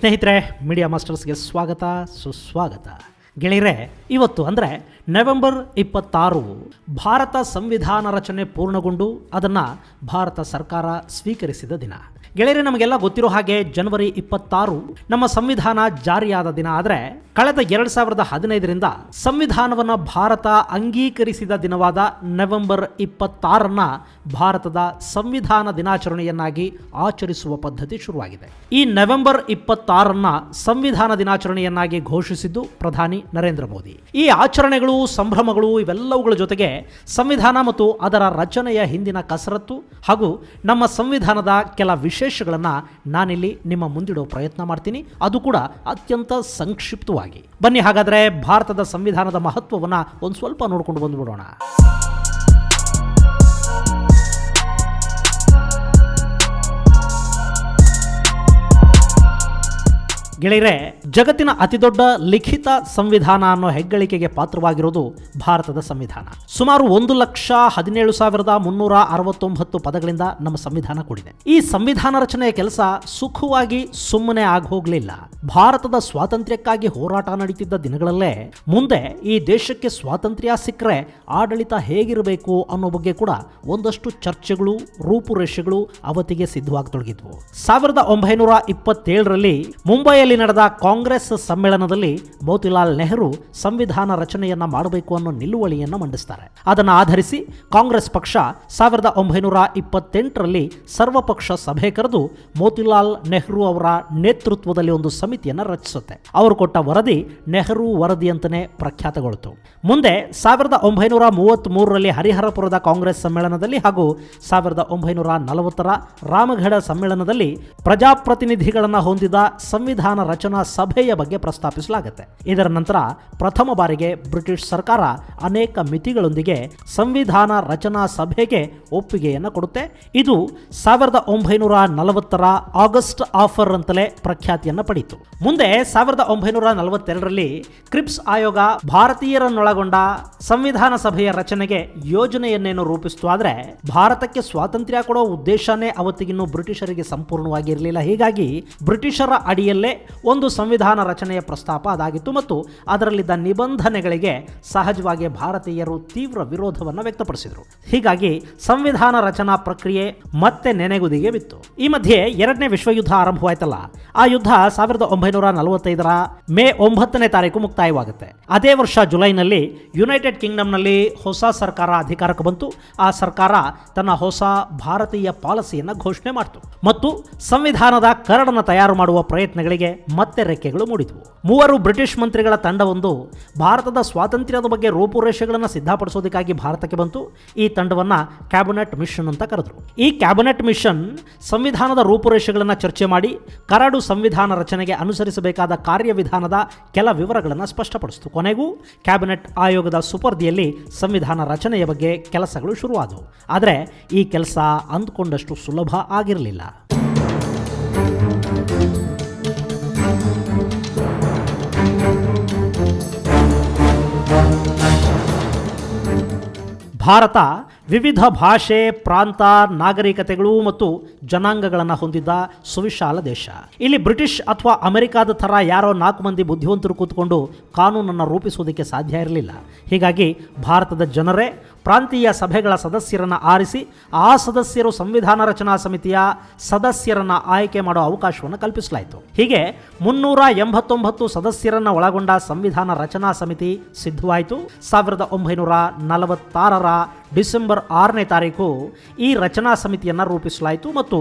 ಸ್ನೇಹಿತರೆ, ಮೀಡಿಯಾ ಮಾಸ್ಟರ್ಸ್ಗೆ ಸ್ವಾಗತ ಸುಸ್ವಾಗತ. ಗೆಳೆಯರೆ, ಇವತ್ತು ಅಂದರೆ ನವೆಂಬರ್ 26 ಭಾರತ ಸಂವಿಧಾನ ರಚನೆ ಪೂರ್ಣಗೊಂಡು ಅದನ್ನು ಭಾರತ ಸರ್ಕಾರ ಸ್ವೀಕರಿಸಿದ ದಿನ. ಗೆಳೆಯರೆ, ನಮಗೆಲ್ಲ ಗೊತ್ತಿರೋ ಹಾಗೆ ಜನವರಿ 26 ನಮ್ಮ ಸಂವಿಧಾನ ಜಾರಿಯಾದ ದಿನ. ಆದರೆ ಕಳೆದ 2015ರಿಂದ ಸಂವಿಧಾನವನ್ನು ಭಾರತ ಅಂಗೀಕರಿಸಿದ ದಿನವಾದ ನವೆಂಬರ್ 26 ಭಾರತದ ಸಂವಿಧಾನ ದಿನಾಚರಣೆಯನ್ನಾಗಿ ಆಚರಿಸುವ ಪದ್ಧತಿ ಶುರುವಾಗಿದೆ. ಈ ನವೆಂಬರ್ 26 ಸಂವಿಧಾನ ದಿನಾಚರಣೆಯನ್ನಾಗಿ ಘೋಷಿಸಿದ್ದು ಪ್ರಧಾನಿ ನರೇಂದ್ರ ಮೋದಿ. ಈ ಆಚರಣೆಗಳು, ಸಂಭ್ರಮಗಳು ಇವೆಲ್ಲವುಗಳ ಜೊತೆಗೆ ಸಂವಿಧಾನ ಮತ್ತು ಅದರ ರಚನೆಯ ಹಿಂದಿನ ಕಸರತ್ತು ಹಾಗೂ ನಮ್ಮ ಸಂವಿಧಾನದ ಕೆಲ ವಿಶೇಷಗಳನ್ನು ನಾನಿಲ್ಲಿ ನಿಮ್ಮ ಮುಂದಿಡೋ ಪ್ರಯತ್ನ ಮಾಡ್ತೀನಿ, ಅದು ಕೂಡ ಅತ್ಯಂತ ಸಂಕ್ಷಿಪ್ತವಾಗಿ. ಬನ್ನಿ ಹಾಗಾದರೆ ಭಾರತದ ಸಂವಿಧಾನದ ಮಹತ್ವವನ್ನು ಒಂದು ಸ್ವಲ್ಪ ನೋಡ್ಕೊಂಡು ಬಂದುಬಿಡೋಣ. ಗೆಳೆಯರೆ, ಜಗತ್ತಿನ ಅತಿದೊಡ್ಡ ಲಿಖಿತ ಸಂವಿಧಾನ ಅನ್ನೋ ಹೆಗ್ಗಳಿಕೆಗೆ ಪಾತ್ರವಾಗಿರೋದು ಭಾರತದ ಸಂವಿಧಾನ. ಸುಮಾರು 1,17,369 ಪದಗಳಿಂದ ನಮ್ಮ ಸಂವಿಧಾನ ಕೂಡಿದೆ. ಈ ಸಂವಿಧಾನ ರಚನೆಯ ಕೆಲಸ ಸುಖವಾಗಿ ಸುಮ್ಮನೆ ಆಗೋಗ್ಲಿಲ್ಲ. ಭಾರತದ ಸ್ವಾತಂತ್ರ್ಯಕ್ಕಾಗಿ ಹೋರಾಟ ನಡೀತಿದ್ದ ದಿನಗಳಲ್ಲೇ ಮುಂದೆ ಈ ದೇಶಕ್ಕೆ ಸ್ವಾತಂತ್ರ್ಯ ಸಿಕ್ಕರೆ ಆಡಳಿತ ಹೇಗಿರಬೇಕು ಅನ್ನೋ ಬಗ್ಗೆ ಕೂಡ ಒಂದಷ್ಟು ಚರ್ಚೆಗಳು, ರೂಪುರೇಷೆಗಳು ಅವತ್ತಿಗೆ ಸಿದ್ಧವಾಗತೊಡಗಿದ್ವು. 1927ರಲ್ಲಿ ಮುಂಬೈಯಲ್ಲಿ ನಡೆದ ಕಾಂಗ್ರೆಸ್ ಸಮ್ಮೇಳನದಲ್ಲಿ ಮೋತಿಲಾಲ್ ನೆಹರು ಸಂವಿಧಾನ ರಚನೆಯನ್ನ ಮಾಡಬೇಕು ಅನ್ನೋ ನಿಲುವಳಿಯನ್ನು ಮಂಡಿಸ್ತಾರೆ. ಅದನ್ನು ಆಧರಿಸಿ ಕಾಂಗ್ರೆಸ್ ಪಕ್ಷ 1928ರಲ್ಲಿ ಸರ್ವಪಕ್ಷ ಸಭೆ ಕರೆದು ಮೋತಿಲಾಲ್ ನೆಹರು ಅವರ ನೇತೃತ್ವದಲ್ಲಿ ಒಂದು ಸಮಿತಿಯನ್ನು ರಚಿಸುತ್ತೆ. ಅವರು ಕೊಟ್ಟ ವರದಿ ನೆಹರು ವರದಿ ಅಂತಾನೆ ಪ್ರಖ್ಯಾತಗೊಳ್ತು. ಮುಂದೆ 1933ರಲ್ಲಿ ಹರಿಹರಪುರದ ಕಾಂಗ್ರೆಸ್ ಸಮ್ಮೇಳನದಲ್ಲಿ ಹಾಗೂ 1940ರ ರಾಮಗಢ ಸಮ್ಮೇಳನದಲ್ಲಿ ಪ್ರಜಾಪ್ರತಿನಿಧಿಗಳನ್ನು ಹೊಂದಿದ ಸಂವಿಧಾನ ರಚನಾ ಸಭೆಯ ಬಗ್ಗೆ ಪ್ರಸ್ತಾಪಿಸಲಾಗುತ್ತೆ. ಇದರ ನಂತರ ಪ್ರಥಮ ಬಾರಿಗೆ ಬ್ರಿಟಿಷ್ ಸರ್ಕಾರ ಅನೇಕ ಮಿತಿಗಳೊಂದಿಗೆ ಸಂವಿಧಾನ ರಚನಾ ಸಭೆಗೆ ಒಪ್ಪಿಗೆಯನ್ನು ಕೊಡುತ್ತೆ. ಇದು 1940ರ ಆಗಸ್ಟ್ ಆಫರ್ ಅಂತಲೇ ಪ್ರಖ್ಯಾತಿಯನ್ನು ಪಡೆಯಿತು. ಮುಂದೆ 1942ರಲ್ಲಿ ಕ್ರಿಪ್ಸ್ ಆಯೋಗ ಭಾರತೀಯರನ್ನೊಳಗೊಂಡ ಸಂವಿಧಾನ ಸಭೆಯ ರಚನೆಗೆ ಯೋಜನೆಯನ್ನೇನು ರೂಪಿಸಿತು. ಆದರೆ ಭಾರತಕ್ಕೆ ಸ್ವಾತಂತ್ರ್ಯ ಕೊಡೋ ಉದ್ದೇಶನೇ ಅವತ್ತಿಗಿನ್ನೂ ಬ್ರಿಟಿಷರಿಗೆ ಸಂಪೂರ್ಣವಾಗಿ ಇರಲಿಲ್ಲ. ಹೀಗಾಗಿ ಬ್ರಿಟಿಷರ ಅಡಿಯಲ್ಲೇ ಒಂದು ಸಂವಿಧಾನ ರಚನೆಯ ಪ್ರಸ್ತಾಪ ಅದಾಗಿತ್ತು ಮತ್ತು ಅದರಲ್ಲಿದ್ದ ನಿಬಂಧನೆಗಳಿಗೆ ಸಹಜವಾಗಿ ಭಾರತೀಯರು ತೀವ್ರ ವಿರೋಧವನ್ನು ವ್ಯಕ್ತಪಡಿಸಿದರು. ಹೀಗಾಗಿ ಸಂವಿಧಾನ ರಚನಾ ಪ್ರಕ್ರಿಯೆ ಮತ್ತೆ ನೆನೆಗುದಿಗೆ ಬಿತ್ತು. ಈ ಮಧ್ಯೆ ಎರಡನೇ ವಿಶ್ವಯುದ್ಧ ಆರಂಭವಾಯ್ತಲ್ಲ, ಆ ಯುದ್ಧ 1945ರ ಮೇ 9ನೇ ತಾರೀಕು ಮುಕ್ತಾಯವಾಗುತ್ತೆ. ಅದೇ ವರ್ಷ ಜುಲೈನಲ್ಲಿ ಯುನೈಟೆಡ್ ಕಿಂಗ್ಡಮ್ನಲ್ಲಿ ಹೊಸ ಸರ್ಕಾರ ಅಧಿಕಾರಕ್ಕೆ ಬಂತು. ಆ ಸರ್ಕಾರ ತನ್ನ ಹೊಸ ಭಾರತೀಯ ಪಾಲಿಸಿಯನ್ನು ಘೋಷಣೆ ಮಾಡಿತು ಮತ್ತು ಸಂವಿಧಾನದ ಕರಡನ್ನು ತಯಾರು ಮಾಡುವ ಪ್ರಯತ್ನಗಳಿಗೆ ಮತ್ತೆ ರೆಕ್ಕೆಗಳು ಮೂಡಿದವು. 3 ಬ್ರಿಟಿಷ್ ಮಂತ್ರಿಗಳ ತಂಡವೊಂದು ಭಾರತದ ಸ್ವಾತಂತ್ರ್ಯದ ಬಗ್ಗೆ ರೂಪುರೇಷೆಗಳನ್ನು ಸಿದ್ಧಪಡಿಸೋದಕ್ಕಾಗಿ ಭಾರತಕ್ಕೆ ಬಂತು. ಈ ತಂಡವನ್ನು ಕ್ಯಾಬಿನೆಟ್ ಮಿಷನ್ ಅಂತ ಕರೆದರು. ಈ ಕ್ಯಾಬಿನೆಟ್ ಮಿಷನ್ ಸಂವಿಧಾನದ ರೂಪುರೇಷೆಗಳನ್ನು ಚರ್ಚೆ ಮಾಡಿ ಕರಡು ಸಂವಿಧಾನ ರಚನೆಗೆ ಅನುಸರಿಸಬೇಕಾದ ಕಾರ್ಯವಿಧಾನದ ಕೆಲ ವಿವರಗಳನ್ನು ಸ್ಪಷ್ಟಪಡಿಸಿತು. ಕೊನೆಗೂ ಕ್ಯಾಬಿನೆಟ್ ಆಯೋಗದ ಸುಪರ್ದಿಯಲ್ಲಿ ಸಂವಿಧಾನ ರಚನೆಯ ಬಗ್ಗೆ ಕೆಲಸಗಳು ಶುರುವಾದವು. ಆದರೆ ಈ ಕೆಲಸ ಅಂದುಕೊಂಡಷ್ಟು ಸುಲಭ ಆಗಿರಲಿಲ್ಲ. ಭಾರತ ವಿವಿಧ ಭಾಷೆ, ಪ್ರಾಂತ, ನಾಗರಿಕತೆಗಳು ಮತ್ತು ಜನಾಂಗಗಳನ್ನು ಹೊಂದಿದ್ದ ಸುವಿಶಾಲ ದೇಶ. ಇಲ್ಲಿ ಬ್ರಿಟಿಷ್ ಅಥವಾ ಅಮೆರಿಕಾದ ಥರ ಯಾರೋ 4 ಮಂದಿ ಬುದ್ಧಿವಂತರು ಕೂತ್ಕೊಂಡು ಕಾನೂನನ್ನು ರೂಪಿಸುವುದಕ್ಕೆ ಸಾಧ್ಯ ಇರಲಿಲ್ಲ. ಹೀಗಾಗಿ ಭಾರತದ ಜನರೇ ಪ್ರಾಂತೀಯ ಸಭೆಗಳ ಸದಸ್ಯರನ್ನು ಆರಿಸಿ ಆ ಸದಸ್ಯರು ಸಂವಿಧಾನ ರಚನಾ ಸಮಿತಿಯ ಸದಸ್ಯರನ್ನು ಆಯ್ಕೆ ಮಾಡೋ ಅವಕಾಶವನ್ನು ಕಲ್ಪಿಸಲಾಯಿತು. ಹೀಗೆ 389 ಸದಸ್ಯರನ್ನು ಒಳಗೊಂಡ ಸಂವಿಧಾನ ರಚನಾ ಸಮಿತಿ ಸಿದ್ಧವಾಯಿತು. 1946ರ ಡಿಸೆಂಬರ್ 6ನೇ ತಾರೀಕು ಈ ರಚನಾ ಸಮಿತಿಯನ್ನು ರೂಪಿಸಲಾಯಿತು ಮತ್ತು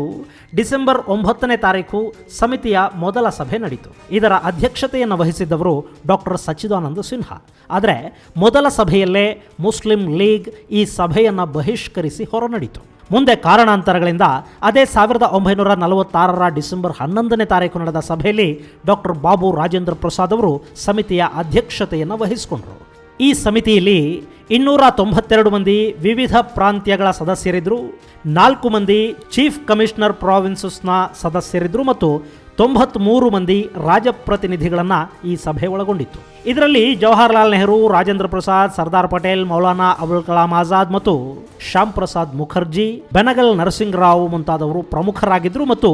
ಡಿಸೆಂಬರ್ 9ನೇ ತಾರೀಕು ಸಮಿತಿಯ ಮೊದಲ ಸಭೆ ನಡೆಯಿತು. ಇದರ ಅಧ್ಯಕ್ಷತೆಯನ್ನು ವಹಿಸಿದ್ದವರು ಡಾಕ್ಟರ್ ಸಚ್ಚಿದಾನಂದ ಸಿನ್ಹಾ. ಆದರೆ ಮೊದಲ ಸಭೆಯಲ್ಲೇ ಮುಸ್ಲಿಂ ಲೀಗ್ ಈ ಸಭೆಯನ್ನು ಬಹಿಷ್ಕರಿಸಿ ಹೊರನಡೀತು. ಮುಂದೆ ಕಾರಣಾಂತರಗಳಿಂದ ಅದೇ 1946ರ ಡಿಸೆಂಬರ್ 11ನೇ ತಾರೀಕು ನಡೆದ ಸಭೆಯಲ್ಲಿ ಡಾಕ್ಟರ್ ಬಾಬು ರಾಜೇಂದ್ರ ಪ್ರಸಾದ್ ಅವರು ಸಮಿತಿಯ ಅಧ್ಯಕ್ಷತೆಯನ್ನು ವಹಿಸಿಕೊಂಡರು. ಈ ಸಮಿತಿಯಲ್ಲಿ 292 ಮಂದಿ ವಿವಿಧ ಪ್ರಾಂತ್ಯಗಳ ಸದಸ್ಯರಿದ್ದರು, 4 ಮಂದಿ ಚೀಫ್ ಕಮಿಷನರ್ ಪ್ರಾವಿನ್ಸಸ್ನ ಸದಸ್ಯರಿದ್ದರು ಮತ್ತು 93 ಮಂದಿ ರಾಜಪ್ರತಿನಿಧಿಗಳನ್ನು ಈ ಸಭೆ ಒಳಗೊಂಡಿತ್ತು. ಇದರಲ್ಲಿ ಜವಾಹರ್ಲಾಲ್ ನೆಹರು, ರಾಜೇಂದ್ರ ಪ್ರಸಾದ್, ಸರ್ದಾರ್ ಪಟೇಲ್, ಮೌಲಾನಾ ಅಬುಲ್ ಕಲಾಂ ಆಜಾದ್ ಮತ್ತು ಶ್ಯಾಮ್ ಪ್ರಸಾದ್ ಮುಖರ್ಜಿ, ಬೆನಗಲ್ ನರಸಿಂಗರಾವ್ ಮುಂತಾದವರು ಪ್ರಮುಖರಾಗಿದ್ದರು. ಮತ್ತು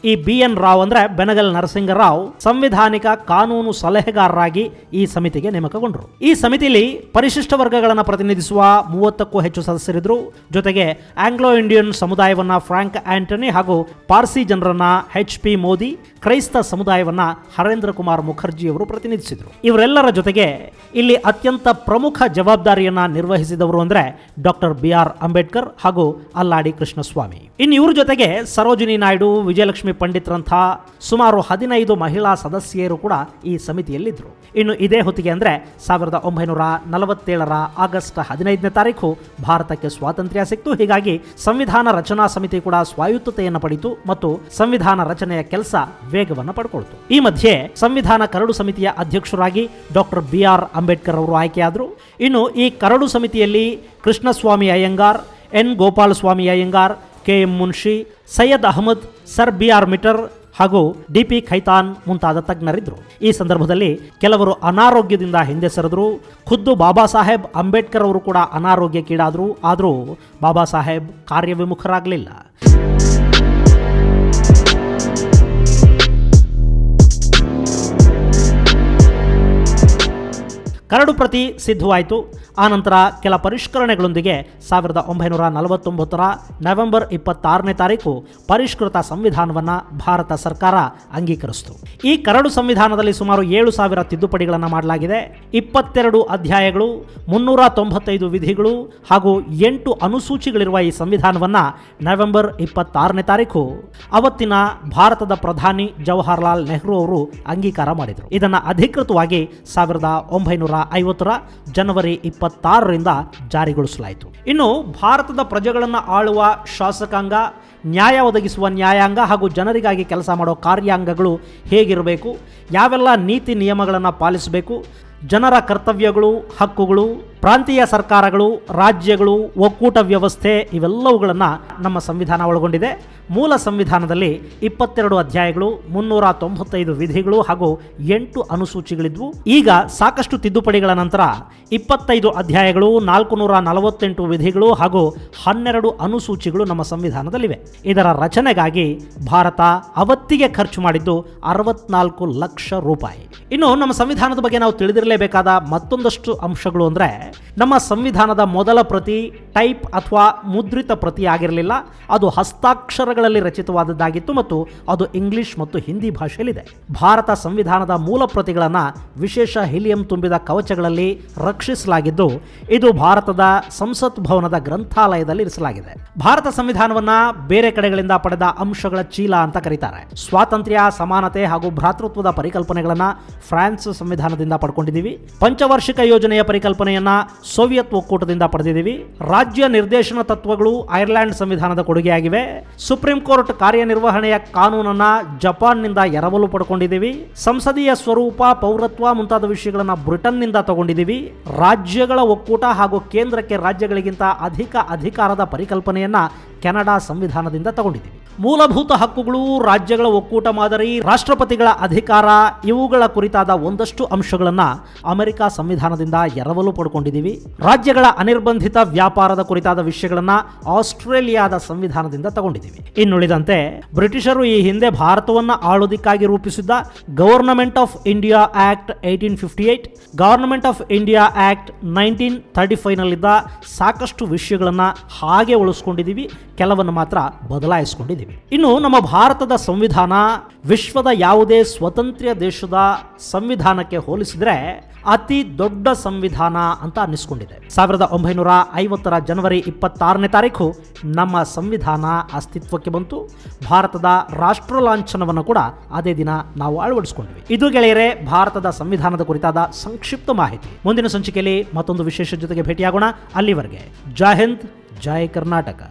ಈ BN ರಾವ್ ಅಂದ್ರೆ ಬೆನಗಲ್ ನರಸಿಂಗರಾವ್ ಸಂವಿಧಾನಿಕ ಕಾನೂನು ಸಲಹೆಗಾರರಾಗಿ ಈ ಸಮಿತಿಗೆ ನೇಮಕಗೊಂಡರು. ಈ ಸಮಿತಿಯಲ್ಲಿ ಪರಿಶಿಷ್ಟ ವರ್ಗಗಳನ್ನು ಪ್ರತಿನಿಧಿಸುವ 30ಕ್ಕೂ ಹೆಚ್ಚು ಸದಸ್ಯರಿದ್ದರು. ಜೊತೆಗೆ ಆಂಗ್ಲೋ ಇಂಡಿಯನ್ ಸಮುದಾಯವನ್ನ ಫ್ರಾಂಕ್ ಆಂಟನಿ ಹಾಗೂ ಪಾರ್ಸಿ ಜನರನ್ನ HP ಮೋದಿ, ಕ್ರೈಸ್ತ ಸಮುದಾಯವನ್ನ ಹರೇಂದ್ರ ಕುಮಾರ್ ಮುಖರ್ಜಿ ಅವರು ಪ್ರತಿನಿಧಿಸಿದರು. ಇವರೆಲ್ಲರ ಜೊತೆಗೆ ಇಲ್ಲಿ ಅತ್ಯಂತ ಪ್ರಮುಖ ಜವಾಬ್ದಾರಿಯನ್ನ ನಿರ್ವಹಿಸಿದವರು ಅಂದ್ರೆ ಡಾಕ್ಟರ್ BR ಅಂಬೇಡ್ಕರ್ ಹಾಗೂ ಅಲ್ಲಾಡಿ ಕೃಷ್ಣಸ್ವಾಮಿ. ಇನ್ನು ಇವ್ರ ಜೊತೆಗೆ ಸರೋಜಿನಿ ನಾಯ್ಡು, ವಿಜಯಲಕ್ಷ್ಮಿ ಪಂಡಿತ್ರಂಥ ಸುಮಾರು 15 ಮಹಿಳಾ ಸದಸ್ಯರು ಕೂಡ ಈ ಸಮಿತಿಯಲ್ಲಿದ್ದರು. ಇನ್ನು ಇದೇ ಹೊತ್ತಿಗೆ ಅಂದ್ರೆ 1947 ಆಗಸ್ಟ್ 15ನೇ ತಾರೀಕು ಭಾರತಕ್ಕೆ ಸ್ವಾತಂತ್ರ್ಯ ಸಿಕ್ತು. ಹೀಗಾಗಿ ಸಂವಿಧಾನ ರಚನಾ ಸಮಿತಿ ಕೂಡ ಸ್ವಾಯತ್ತತೆಯನ್ನು ಪಡೆಯಿತು ಮತ್ತು ಸಂವಿಧಾನ ರಚನೆಯ ಕೆಲಸ ವೇಗವನ್ನು ಪಡ್ಕೊಳ್ತು. ಈ ಮಧ್ಯೆ ಸಂವಿಧಾನ ಕರಡು ಸಮಿತಿಯ ಅಧ್ಯಕ್ಷರಾಗಿ ಡಾಕ್ಟರ್ BR ಅಂಬೇಡ್ಕರ್ ಅವರು ಆಯ್ಕೆಯಾದರು. ಇನ್ನು ಈ ಕರಡು ಸಮಿತಿಯಲ್ಲಿ Krishnaswami Ayyangar, N Gopalaswami Ayyangar, KM Munshi, Syed Ahmad, sir BR Mitter ಹಾಗೂ DP ಖೈತಾನ್ ಮುಂತಾದ ತಜ್ಞರಿದ್ದರು. ಈ ಸಂದರ್ಭದಲ್ಲಿ ಕೆಲವರು ಅನಾರೋಗ್ಯದಿಂದ ಹಿಂದೆ ಸರಿದ್ರು. ಖುದ್ದು ಬಾಬಾ ಸಾಹೇಬ್ ಅಂಬೇಡ್ಕರ್ ಅವರು ಕೂಡ ಅನಾರೋಗ್ಯಕ್ಕೀಡಾದರು. ಆದರೂ ಬಾಬಾ ಸಾಹೇಬ್ ಕಾರ್ಯವಿಮುಖರಾಗಲಿಲ್ಲ. ಕರಡು ಪ್ರತಿ ಸಿದ್ಧವಾಯಿತು. ಆನಂತರ ಕೆಲ ಪರಿಷ್ಕರಣೆಗಳೊಂದಿಗೆ 1949 ನವೆಂಬರ್ 26ನೇ ತಾರೀಕು ಪರಿಷ್ಕೃತ ಸಂವಿಧಾನವನ್ನು ಭಾರತ ಸರ್ಕಾರ ಅಂಗೀಕರಿಸಿತು. ಈ ಕರಡು ಸಂವಿಧಾನದಲ್ಲಿ ಸುಮಾರು 7,000 ತಿದ್ದುಪಡಿಗಳನ್ನು ಮಾಡಲಾಗಿದೆ. 22 ಅಧ್ಯಾಯಗಳು, 395 ವಿಧಿಗಳು ಹಾಗೂ 8 ಅನುಸೂಚಿಗಳಿರುವ ಈ ಸಂವಿಧಾನವನ್ನು ನವೆಂಬರ್ 26ನೇ ತಾರೀಕು ಅವತ್ತಿನ ಭಾರತದ ಪ್ರಧಾನಿ ಜವಾಹರ್ಲಾಲ್ ನೆಹರು ಅವರು ಅಂಗೀಕಾರ ಮಾಡಿದರು. ಇದನ್ನು ಅಧಿಕೃತವಾಗಿ 1950 ಜನವರಿ 26ರಿಂದ ಜಾರಿಗೊಳಿಸಲಾಯಿತು. ಇನ್ನು ಭಾರತದ ಪ್ರಜೆಗಳನ್ನು ಆಳುವ ಶಾಸಕಾಂಗ, ನ್ಯಾಯ ಒದಗಿಸುವ ನ್ಯಾಯಾಂಗ ಹಾಗೂ ಜನರಿಗಾಗಿ ಕೆಲಸ ಮಾಡೋ ಕಾರ್ಯಾಂಗಗಳು ಹೇಗಿರಬೇಕು, ಯಾವೆಲ್ಲ ನೀತಿ ನಿಯಮಗಳನ್ನು ಪಾಲಿಸಬೇಕು, ಜನರ ಕರ್ತವ್ಯಗಳು, ಹಕ್ಕುಗಳು, ಪ್ರಾಂತೀಯ ಸರ್ಕಾರಗಳು, ರಾಜ್ಯಗಳು, ಒಕ್ಕೂಟ ವ್ಯವಸ್ಥೆ ಇವೆಲ್ಲವುಗಳನ್ನು ನಮ್ಮ ಸಂವಿಧಾನ ಒಳಗೊಂಡಿದೆ. ಮೂಲ ಸಂವಿಧಾನದಲ್ಲಿ 22 ಅಧ್ಯಾಯಗಳು, 395 ವಿಧಿಗಳು ಹಾಗೂ 8 ಅನುಸೂಚಿಗಳಿದ್ವು. ಈಗ ಸಾಕಷ್ಟು ತಿದ್ದುಪಡಿಗಳ ನಂತರ 25 ಅಧ್ಯಾಯಗಳು, 448 ವಿಧಿಗಳು ಹಾಗೂ 12 ಅನುಸೂಚಿಗಳು ನಮ್ಮ ಸಂವಿಧಾನದಲ್ಲಿವೆ. ಇದರ ರಚನೆಗಾಗಿ ಭಾರತ ಅವತ್ತಿಗೆ ಖರ್ಚು ಮಾಡಿದ್ದು 64 ಲಕ್ಷ ರೂಪಾಯಿ. ಇನ್ನು ನಮ್ಮ ಸಂವಿಧಾನದ ಬಗ್ಗೆ ನಾವು ತಿಳಿದಿರಲೇಬೇಕಾದ ಮತ್ತೊಂದಷ್ಟು ಅಂಶಗಳು ಅಂದರೆ, ನಮ್ಮ ಸಂವಿಧಾನದ ಮೊದಲ ಪ್ರತಿ ಟೈಪ್ ಅಥವಾ ಮುದ್ರಿತ ಪ್ರತಿ ಆಗಿರಲಿಲ್ಲ. ಅದು ಹಸ್ತಾಕ್ಷರಗಳಲ್ಲಿ ರಚಿತವಾದದ್ದಾಗಿತ್ತು ಮತ್ತು ಅದು ಇಂಗ್ಲಿಷ್ ಮತ್ತು ಹಿಂದಿ ಭಾಷೆಯಲ್ಲಿದೆ. ಭಾರತ ಸಂವಿಧಾನದ ಮೂಲ ಪ್ರತಿಗಳನ್ನು ವಿಶೇಷ ಹೀಲಿಯಂ ತುಂಬಿದ ಕವಚಗಳಲ್ಲಿ ರಕ್ಷಿಸಲಾಗಿದ್ದು, ಇದು ಭಾರತದ ಸಂಸತ್ ಭವನದ ಗ್ರಂಥಾಲಯದಲ್ಲಿ ಇರಿಸಲಾಗಿದೆ. ಭಾರತ ಸಂವಿಧಾನವನ್ನ ಬೇರೆ ಕಡೆಗಳಿಂದ ಪಡೆದ ಅಂಶಗಳ ಚೀಲ ಅಂತ ಕರೀತಾರೆ. ಸ್ವಾತಂತ್ರ್ಯ, ಸಮಾನತೆ ಹಾಗೂ ಭ್ರಾತೃತ್ವದ ಪರಿಕಲ್ಪನೆಗಳನ್ನ ಫ್ರಾನ್ಸ್ ಸಂವಿಧಾನದಿಂದ ಪಡ್ಕೊಂಡಿದ್ದೀವಿ. ಪಂಚವಾರ್ಷಿಕ ಯೋಜನೆಯ ಪರಿಕಲ್ಪನೆಯನ್ನ ಸೋವಿಯತ್ ಒಕ್ಕೂಟದಿಂದ ಪಡೆದಿದ್ದೀವಿ. ರಾಜ್ಯ ನಿರ್ದೇಶನ ತತ್ವಗಳು ಐರ್ಲೆಂಡ್ ಸಂವಿಧಾನದ ಕೊಡುಗೆಯಾಗಿವೆ. ಸುಪ್ರೀಂ ಕೋರ್ಟ್ ಕಾರ್ಯನಿರ್ವಹಣೆಯ ಕಾನೂನನ್ನ ಜಪಾನ್ನಿಂದ ಎರವಲು ಪಡ್ಕೊಂಡಿದ್ದೀವಿ. ಸಂಸದೀಯ ಸ್ವರೂಪ, ಪೌರತ್ವ ಮುಂತಾದ ವಿಷಯಗಳನ್ನ ಬ್ರಿಟನ್ನಿಂದ ತಗೊಂಡಿದ್ದೀವಿ. ರಾಜ್ಯಗಳ ಒಕ್ಕೂಟ ಹಾಗೂ ಕೇಂದ್ರಕ್ಕೆ ರಾಜ್ಯಗಳಿಗಿಂತ ಅಧಿಕ ಅಧಿಕಾರದ ಪರಿಕಲ್ಪನೆಯನ್ನ ಕೆನಡಾ ಸಂವಿಧಾನದಿಂದ ತಗೊಂಡಿದ್ದೀವಿ. ಮೂಲಭೂತ ಹಕ್ಕುಗಳು, ರಾಜ್ಯಗಳ ಒಕ್ಕೂಟ ಮಾದರಿ, ರಾಷ್ಟ್ರಪತಿಗಳ ಅಧಿಕಾರ ಇವುಗಳ ಕುರಿತಾದ ಒಂದಷ್ಟು ಅಂಶಗಳನ್ನು ಅಮೆರಿಕ ಸಂವಿಧಾನದಿಂದ ಎರವಲು ಪಡ್ಕೊಂಡಿದ್ದೀವಿ. ರಾಜ್ಯಗಳ ಅನಿರ್ಬಂಧಿತ ವ್ಯಾಪಾರದ ಕುರಿತಾದ ವಿಷಯಗಳನ್ನು ಆಸ್ಟ್ರೇಲಿಯಾದ ಸಂವಿಧಾನದಿಂದ ತಗೊಂಡಿದ್ದೀವಿ. ಇನ್ನುಳಿದಂತೆ ಬ್ರಿಟಿಷರು ಈ ಹಿಂದೆ ಭಾರತವನ್ನು ಆಳೋದಕ್ಕಾಗಿ ರೂಪಿಸಿದ್ದ government of India act 1858, government of India act 1935 ನಲ್ಲಿದ್ದ ಸಾಕಷ್ಟು ವಿಷಯಗಳನ್ನು ಹಾಗೆ ಉಳಿಸ್ಕೊಂಡಿದ್ದೀವಿ, ಕೆಲವನ್ನು ಮಾತ್ರ ಬದಲಾಯಿಸಿಕೊಂಡಿದ್ದೀವಿ. ಇನ್ನು ನಮ್ಮ ಭಾರತದ ಸಂವಿಧಾನ ವಿಶ್ವದ ಯಾವುದೇ ಸ್ವತಂತ್ರ ದೇಶದ ಸಂವಿಧಾನಕ್ಕೆ ಹೋಲಿಸಿದರೆ ಅತಿ ದೊಡ್ಡ ಸಂವಿಧಾನ ಅಂತ ಅನ್ನಿಸ್ಕೊಂಡಿದೆ. 1950 ಜನವರಿ 26ನೇ ತಾರೀಕು ನಮ್ಮ ಸಂವಿಧಾನ ಅಸ್ತಿತ್ವಕ್ಕೆ ಬಂತು. ಭಾರತದ ರಾಷ್ಟ್ರ ಲಾಂಛನವನ್ನು ಕೂಡ ಅದೇ ದಿನ ನಾವು ಅಳವಡಿಸಿಕೊಂಡ್ವಿ. ಇದು ಗೆಳೆಯರೇ ಭಾರತದ ಸಂವಿಧಾನದ ಕುರಿತಾದ ಸಂಕ್ಷಿಪ್ತ ಮಾಹಿತಿ. ಮುಂದಿನ ಸಂಚಿಕೆಯಲ್ಲಿ ಮತ್ತೊಂದು ವಿಶೇಷ ಜೊತೆಗೆ ಭೇಟಿಯಾಗೋಣ. ಅಲ್ಲಿವರೆಗೆ ಜೈ ಹಿಂದ್, ಜೈ ಕರ್ನಾಟಕ.